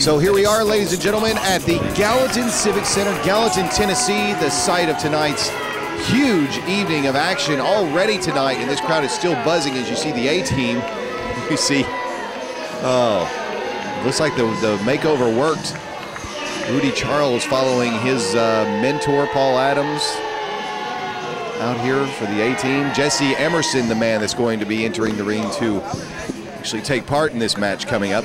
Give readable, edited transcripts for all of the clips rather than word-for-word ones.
So here we are, ladies and gentlemen, at the Gallatin Civic Center, Gallatin, Tennessee, the site of tonight's huge evening of action already tonight, and this crowd is still buzzing as you see the A-team. You see, looks like the makeover worked. Rudy Charles following his mentor, Paul Adams, out here for the A-team. Jesse Emerson, the man that's going to be entering the ring to actually take part in this match coming up.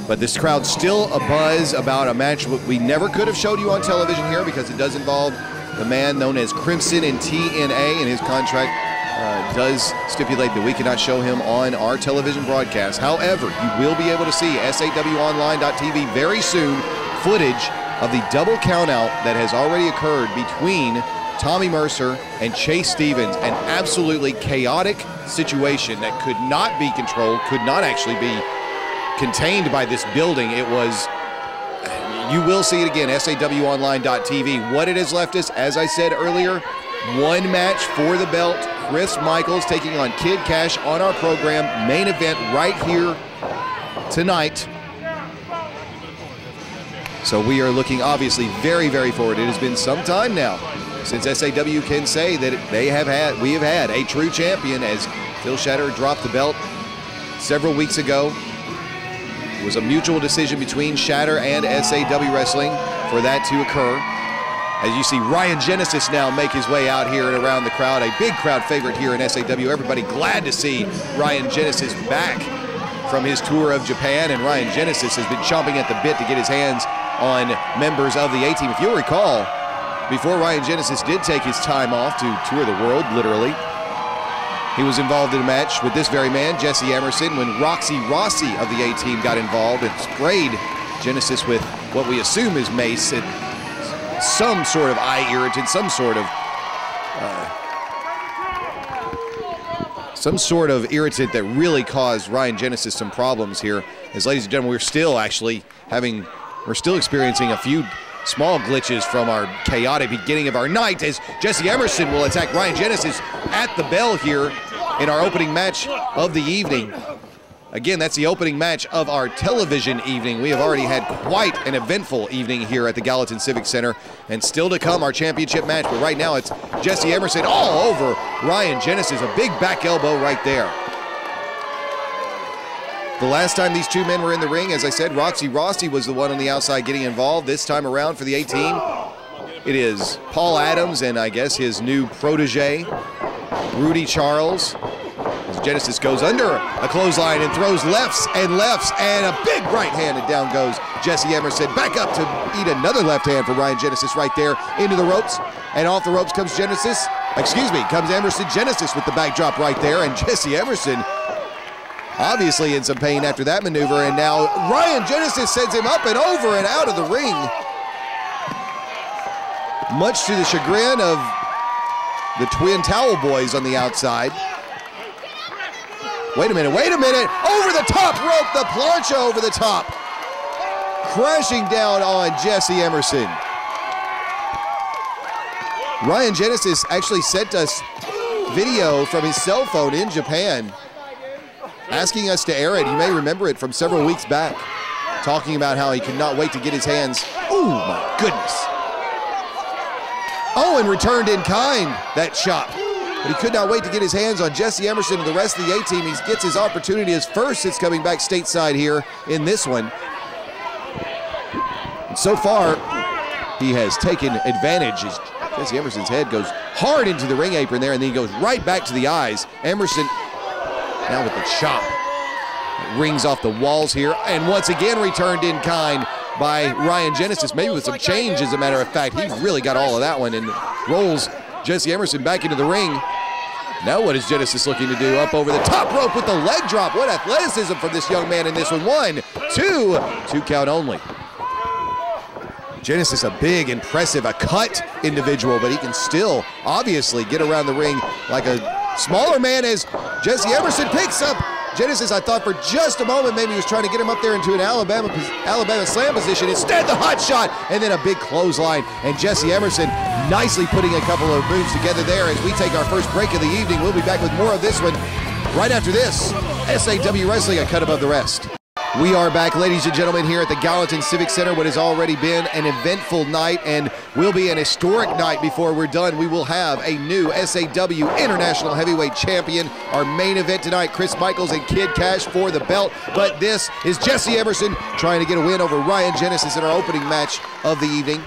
But this crowd's still abuzz about a match we never could have showed you on television here because it does involve the man known as Crimson in TNA, and his contract does stipulate that we cannot show him on our television broadcast. However, you will be able to see SAWonline.tv very soon footage of the double countout that has already occurred between Tommy Mercer and Chase Stevens, an absolutely chaotic situation that could not be controlled, could not actually be contained by this building. It was, you will see it again, SAWonline.tv. What it has left us, as I said earlier, one match for the belt. Chris Michaels taking on Kid Cash on our program. Main event right here tonight. So we are looking obviously very, very forward. It has been some time now since SAW can say that we have had a true champion, as Phil Shatter dropped the belt several weeks ago. It was a mutual decision between Shatter and SAW Wrestling for that to occur. As you see Ryan Genesis now make his way out here and around the crowd, a big crowd favorite here in SAW. Everybody glad to see Ryan Genesis back from his tour of Japan, and Ryan Genesis has been chomping at the bit to get his hands on members of the A-team. If you'll recall, before Ryan Genesis did take his time off to tour the world, literally, he was involved in a match with this very man, Jesse Emerson, when Roxy Rossi of the A-team got involved and sprayed Genesis with what we assume is mace and some sort of eye irritant, some sort of irritant that really caused Ryan Genesis some problems here. As ladies and gentlemen, we're still experiencing a few small glitches from our chaotic beginning of our night, as Jesse Emerson will attack Ryan Genesis at the bell here in our opening match of the evening. Again, that's the opening match of our television evening. We have already had quite an eventful evening here at the Gallatin Civic Center, and still to come our championship match. But right now it's Jesse Emerson all over Ryan Genesis, a big back elbow right there. The last time these two men were in the ring, as I said, Roxy Rossi was the one on the outside getting involved. This time around for the A-team, it is Paul Adams and I guess his new protege, Rudy Charles. As Genesis goes under a clothesline and throws lefts, and a big right hand, and down goes Jesse Emerson. Back up to eat another left hand for Ryan Genesis right there into the ropes, and off the ropes comes comes Emerson Genesis with the backdrop right there, and Jesse Emerson obviously in some pain after that maneuver, and now Ryan Genesis sends him up and over and out of the ring, much to the chagrin of the Twin Towel Boys on the outside. Wait a minute, over the top rope, the plancha over the top, crashing down on Jesse Emerson. Ryan Genesis actually sent us video from his cell phone in Japan, asking us to air it. You may remember it from several weeks back, talking about how he could not wait to get his hands. Oh my goodness. Oh, and returned in kind, that chop. But he could not wait to get his hands on Jesse Emerson and the rest of the A-team. He gets his opportunity, his first since coming back stateside here in this one. And so far, he has taken advantage as Jesse Emerson's head goes hard into the ring apron there, and then he goes right back to the eyes. Emerson now with the chop. It rings off the walls here, and once again returned in kind by Ryan Genesis, maybe with some change, as a matter of fact. He really got all of that one, and rolls Jesse Emerson back into the ring. Now what is Genesis looking to do? Up over the top rope with the leg drop. What athleticism from this young man in this one. 1, 2 count only. Genesis, a big, impressive, a cut individual, but he can still obviously get around the ring like a smaller man, as Jesse Emerson picks up Genesis. I thought for just a moment maybe he was trying to get him up there into an Alabama slam position. Instead, the hot shot, and then a big clothesline, and Jesse Emerson nicely putting a couple of moves together there as we take our first break of the evening. We'll be back with more of this one right after this. SAW Wrestling, a cut above the rest. We are back, ladies and gentlemen, here at the Gallatin Civic Center. What has already been an eventful night and will be an historic night before we're done. We will have a new SAW International Heavyweight Champion. Our main event tonight, Chris Michaels and Kid Cash for the belt. But this is Jesse Emerson trying to get a win over Ryan Genesis in our opening match of the evening.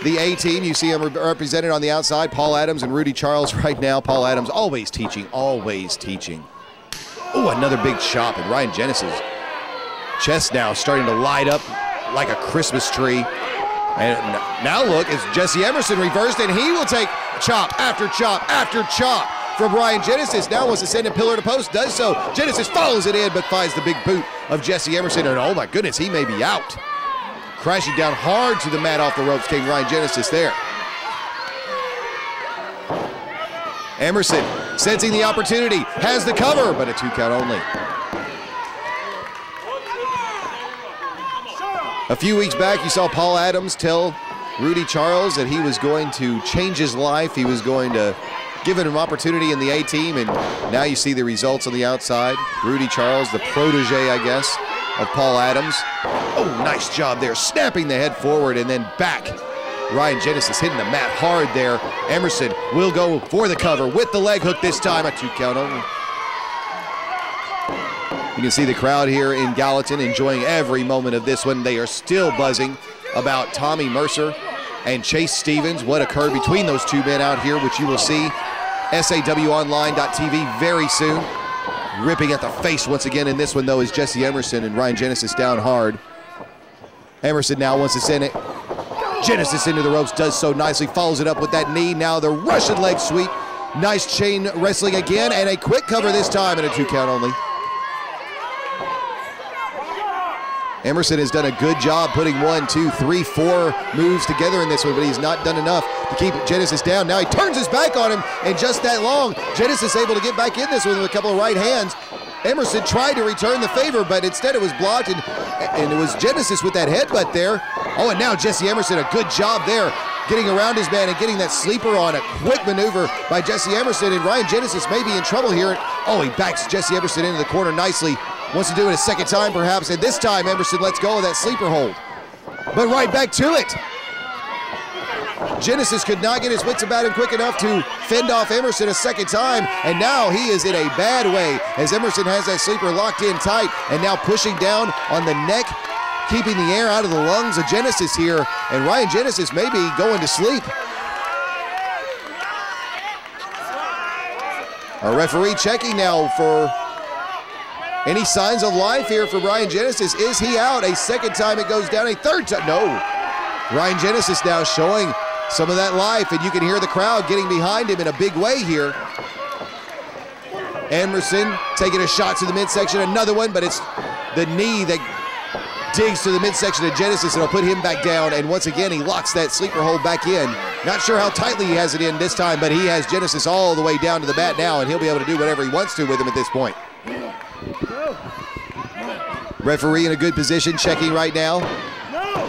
The A-team, you see him represented on the outside, Paul Adams and Rudy Charles right now. Paul Adams always teaching, always teaching. Oh, another big chop, and Ryan Genesis. Chest now starting to light up like a Christmas tree. And now look, it's Jesse Emerson reversed, and he will take chop after chop after chop from Ryan Genesis. Now wants to send him pillar to post, does so. Genesis follows it in, but finds the big boot of Jesse Emerson, and oh my goodness, he may be out. Crashing down hard to the mat off the ropes came Ryan Genesis there. Emerson, sensing the opportunity, has the cover, but a 2 count only. A few weeks back, you saw Paul Adams tell Rudy Charles that he was going to change his life. He was going to give him an opportunity in the A-team, and now you see the results on the outside. Rudy Charles, the protege, I guess, of Paul Adams. Oh, nice job there, snapping the head forward and then back. Ryan Genesis hitting the mat hard there. Emerson will go for the cover with the leg hook this time, a 2 count only. You can see the crowd here in Gallatin enjoying every moment of this one. They are still buzzing about Tommy Mercer and Chase Stevens. What occurred between those two men out here, which you will see SAWonline.tv very soon. Ripping at the face once again in this one, though, is Jesse Emerson, and Ryan Genesis down hard. Emerson now wants to send it. Genesis into the ropes, does so nicely, follows it up with that knee. Now the Russian leg sweep. Nice chain wrestling again, and a quick cover this time, and a 2 count only. Emerson has done a good job putting 1, 2, 3, 4 moves together in this one, but he's not done enough to keep Genesis down. Now he turns his back on him, and just that long, Genesis able to get back in this one with a couple of right hands. Emerson tried to return the favor, but instead it was blocked, and it was Genesis with that headbutt there. Oh, and now Jesse Emerson, a good job there, getting around his man and getting that sleeper on. A quick maneuver by Jesse Emerson, and Ryan Genesis may be in trouble here. Oh, he backs Jesse Emerson into the corner nicely. Wants to do it a second time perhaps, and this time Emerson lets go of that sleeper hold. But right back to it. Genesis could not get his wits about him quick enough to fend off Emerson a second time, and now he is in a bad way as Emerson has that sleeper locked in tight and now pushing down on the neck, keeping the air out of the lungs of Genesis here, and Ryan Genesis may be going to sleep. Our referee checking now for any signs of life here for Ryan Genesis. Is he out? A second time it goes down, a third time, no. Ryan Genesis now showing some of that life, and you can hear the crowd getting behind him in a big way here. Emerson taking a shot to the midsection, another one, but it's the knee that digs to the midsection of Genesis, and it'll put him back down, and once again he locks that sleeper hold back in. Not sure how tightly he has it in this time, but he has Genesis all the way down to the mat now, and he'll be able to do whatever he wants to with him at this point. Referee in a good position, checking right now.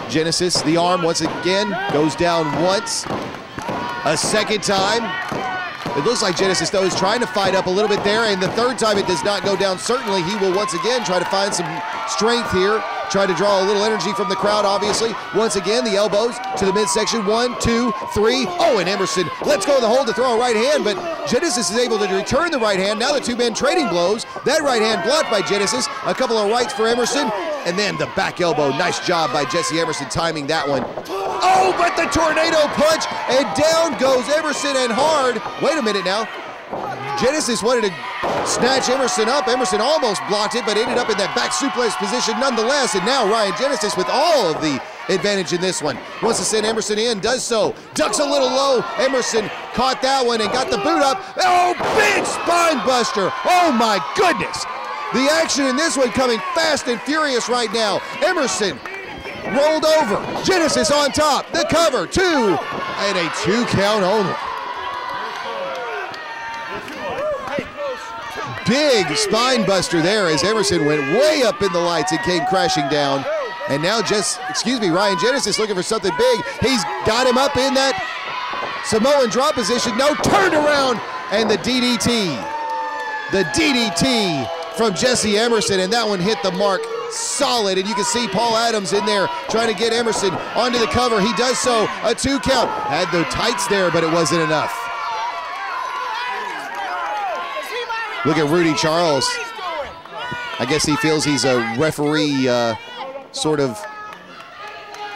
Genesis, the arm once again, goes down once. A second time. It looks like Genesis, though, is trying to fight up a little bit there, and the third time it does not go down. Certainly, he will once again try to find some strength here, try to draw a little energy from the crowd, obviously. Once again, the elbows to the midsection. 1, 2, 3. Oh, and Emerson lets go of the hold to throw a right hand, but Genesis is able to return the right hand. Now the two men trading blows. That right hand blocked by Genesis. A couple of rights for Emerson, and then the back elbow. Nice job by Jesse Emerson timing that one. Oh, but the tornado punch, and down goes Emerson and hard. Wait a minute now. Genesis wanted to snatch Emerson up. Emerson almost blocked it, but ended up in that back suplex position nonetheless. And now Ryan Genesis with all of the advantage in this one. Wants to send Emerson in, does so. Ducks a little low. Emerson caught that one and got the boot up. Oh, big spine buster. Oh my goodness. The action in this one coming fast and furious right now. Emerson rolled over. Genesis on top. The cover, 2, and a 2 count only. Big spine buster there as Emerson went way up in the lights and came crashing down. And now Ryan Genesis looking for something big. He's got him up in that Samoan drop position. No, turned around, and the DDT. The DDT from Jesse Emerson, and that one hit the mark solid, and you can see Paul Adams in there trying to get Emerson onto the cover. He does so, a 2 count. Had the tights there, but it wasn't enough. Look at Rudy Charles. I guess he feels he's a referee sort of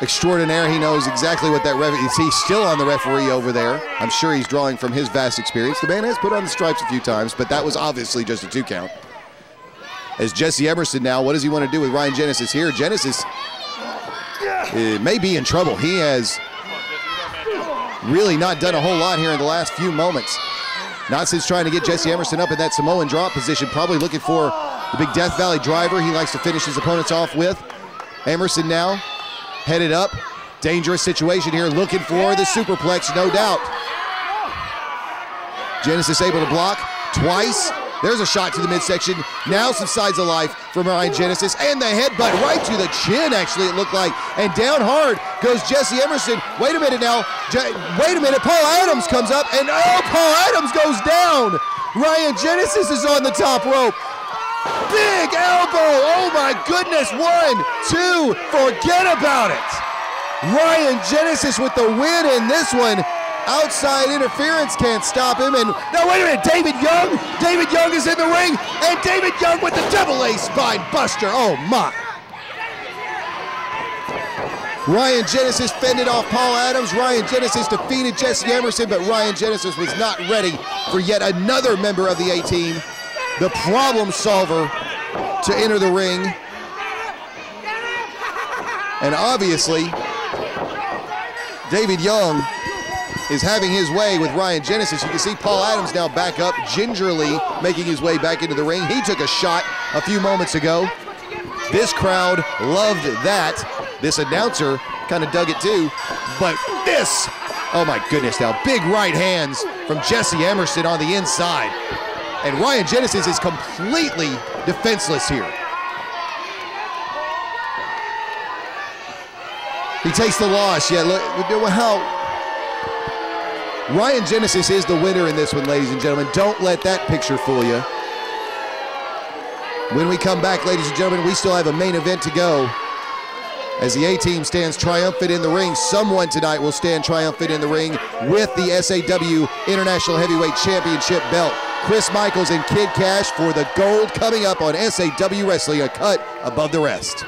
extraordinaire. He knows exactly what that referee is. He's still on the referee over there. I'm sure he's drawing from his vast experience. The man has put on the stripes a few times, but that was obviously just a 2 count. As Jesse Emerson now, what does he want to do with Ryan Genesis here? Genesis may be in trouble. He has really not done a whole lot here in the last few moments. Not since trying to get Jesse Emerson up in that Samoan drop position, probably looking for the big Death Valley driver he likes to finish his opponents off with. Emerson now headed up. Dangerous situation here, looking for the superplex, no doubt. Genesis able to block twice. There's a shot to the midsection. Now some sides of life from Ryan Genesis, and the headbutt right to the chin, actually, it looked like. And down hard goes Jesse Emerson. Wait a minute now. Wait a minute. Paul Adams comes up, and oh, Paul Adams goes down. Ryan Genesis is on the top rope. Big elbow. Oh, my goodness. 1, 2. Forget about it. Ryan Genesis with the win in this one. Outside interference can't stop him. And now, wait a minute, David Young. David Young is in the ring, and David Young with the double-A spine buster. Oh, my. Ryan Genesis fended off Paul Adams. Ryan Genesis defeated Jesse Emerson, but Ryan Genesis was not ready for yet another member of the A-Team, the problem solver, to enter the ring. And obviously, David Young is having his way with Ryan Genesis. You can see Paul Adams now back up, gingerly making his way back into the ring. He took a shot a few moments ago. This crowd loved that. This announcer kind of dug it too. But this, oh my goodness now, big right hands from Jesse Emerson on the inside. And Ryan Genesis is completely defenseless here. He takes the loss. Yeah, look how Ryan Genesis is the winner in this one, ladies and gentlemen. Don't let that picture fool you. When we come back, ladies and gentlemen, we still have a main event to go. As the A-Team stands triumphant in the ring, someone tonight will stand triumphant in the ring with the SAW International Heavyweight Championship belt. Chris Michaels and Kid Cash for the gold, coming up on SAW Wrestling, a cut above the rest.